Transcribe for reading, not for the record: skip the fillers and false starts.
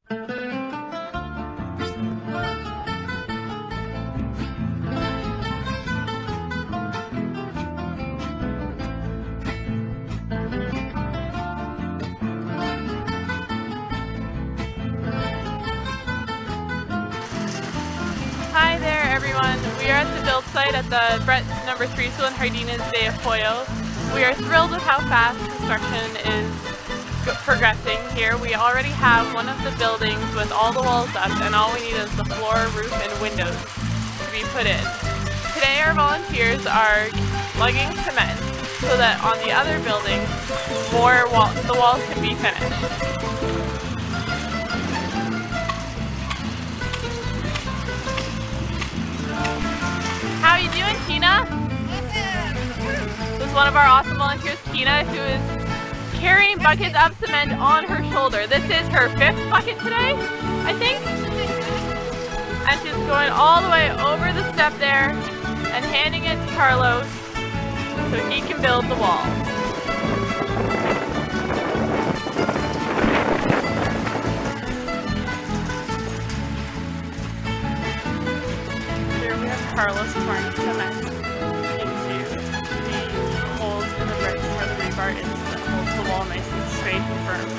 Hi there everyone, we are at the build site at the number 3 school in Jardines de Apoyo. We are thrilled with how fast construction is progressing here. We already have one of the buildings with all the walls up, and all we need is the floor, roof, and windows to be put in. Today our volunteers are lugging cement so that on the other building the walls can be finished. How are you doing, Tina? This is one of our awesome volunteers, Tina, who is carrying buckets of cement on her shoulder. This is her 5th bucket today, I think. And she's going all the way over the step there and handing it to Carlos so he can build the wall. Here we have Carlos pouring cement into the holes in the bricks where the rebar is that holds the wall nice and straight and firm.